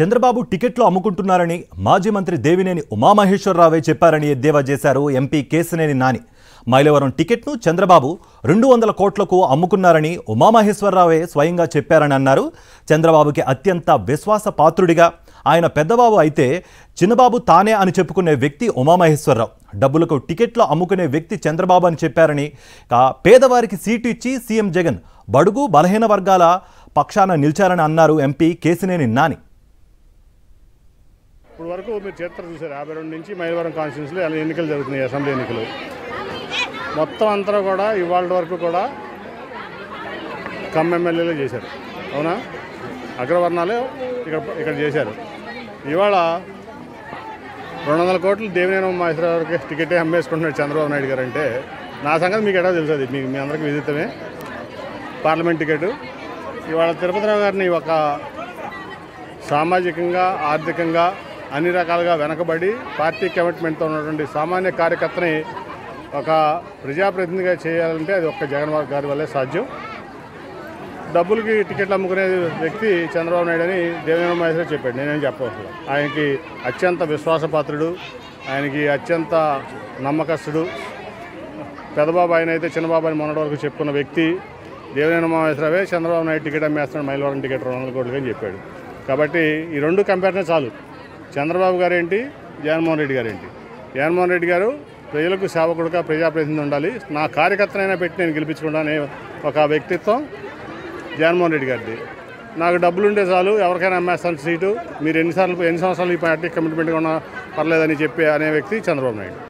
చంద్రబాబు టికెట్లు అమ్ముకుంటున్నారని మాజీ మంత్రి దేవినేని ఉమామహేశ్వరరావే చెప్పారని ఎద్దేవా చేశారు ఎంపీ కేశినేని నాని. మైలవరం టికెట్ను చంద్రబాబు 200 కోట్లకు అమ్ముకున్నారని ఉమామహేశ్వరరావే స్వయంగా చెప్పారని అన్నారు. చంద్రబాబుకి అత్యంత విశ్వాసపాత్రుడిగా ఆయన పెద్దబాబు అయితే చిన్నబాబు తానే అని చెప్పుకునే వ్యక్తి ఉమామహేశ్వరరావు. డబ్బులకు టికెట్లు అమ్ముకునే వ్యక్తి చంద్రబాబు అని చెప్పారని, పేదవారికి సీటు ఇచ్చి సీఎం జగన్ బడుగు బలహీన వర్గాల పక్షాన నిలిచారని అన్నారు ఎంపీ కేశినేని నాని. ఇప్పుడు వరకు మీరు చరిత్ర చూశారు. 52 నుంచి మైలవరం కాన్స్టిట్యూన్సీలో ఎలా ఎన్నికలు జరుగుతున్నాయి, అసెంబ్లీ ఎన్నికలు మొత్తం అంతా కూడా ఇవాళ వరకు కూడా కమ్ ఎమ్మెల్యేలు చేశారు. అవునా, అగ్రవర్ణాలే ఇక్కడ చేశారు. ఇవాళ 200 కోట్లు దేవినేని ఉమామహేశ్వరరావుకి టికెటే అమ్మేసుకుంటున్నాడు చంద్రబాబు నాయుడు గారు అంటే నా సంగతి మీకు ఎటా తెలుస్తుంది, మీ అందరికీ విదితమే. పార్లమెంట్ టికెట్ ఇవాళ తిరుపతిరావు గారిని ఒక సామాజికంగా ఆర్థికంగా అన్ని రకాలుగా వెనకబడి పార్టీ కమిట్మెంట్తో ఉన్నటువంటి సామాన్య కార్యకర్తని ఒక ప్రజాప్రతినిధిగా చేయాలంటే అది ఒక్క జగన్మోహన్ గారి వల్లే సాధ్యం. డబ్బులకి టికెట్లు అమ్ముకునే వ్యక్తి చంద్రబాబు నాయుడు అని దేవినేని ఉమామహేశ్వరరావు చెప్పాడు. నేనేం చెప్పవసరం. ఆయనకి అత్యంత విశ్వాసపాత్రుడు, ఆయనకి అత్యంత నమ్మకస్తుడు. పెద్దబాబు ఆయన అయితే చిన్నబాబు అని మొన్నటి వరకు చెప్పుకున్న వ్యక్తి దేవినేని ఉమామహేశ్వరరావే చంద్రబాబు నాయుడు టికెట్ అమ్మేస్తున్నాడు, మైలవరం టికెట్ 200 కోట్లు అని చెప్పాడు. కాబట్టి ఈ రెండు కంపారిజన్ చాలు. చంద్రబాబు గారు ఏంటి, జగన్మోహన్ రెడ్డి గారు ఏంటి. జగన్మోహన్ రెడ్డి గారు ప్రజలకు సేవకుడుగా ప్రజాప్రతినిధి ఉండాలి, నా కార్యకర్తనైనా పెట్టి నేను గెలిపించుకుంటానే ఒక వ్యక్తిత్వం జగన్మోహన్ రెడ్డి గారిది. నాకు డబ్బులుంటే చాలు, ఎవరికైనా అమ్మేస్తాను సీటు, మీరు ఎన్ని సంవత్సరాలు ఈ పార్టీ కమిట్మెంట్గా ఉన్నా పర్లేదని చెప్పి అనే వ్యక్తి చంద్రబాబు నాయుడు.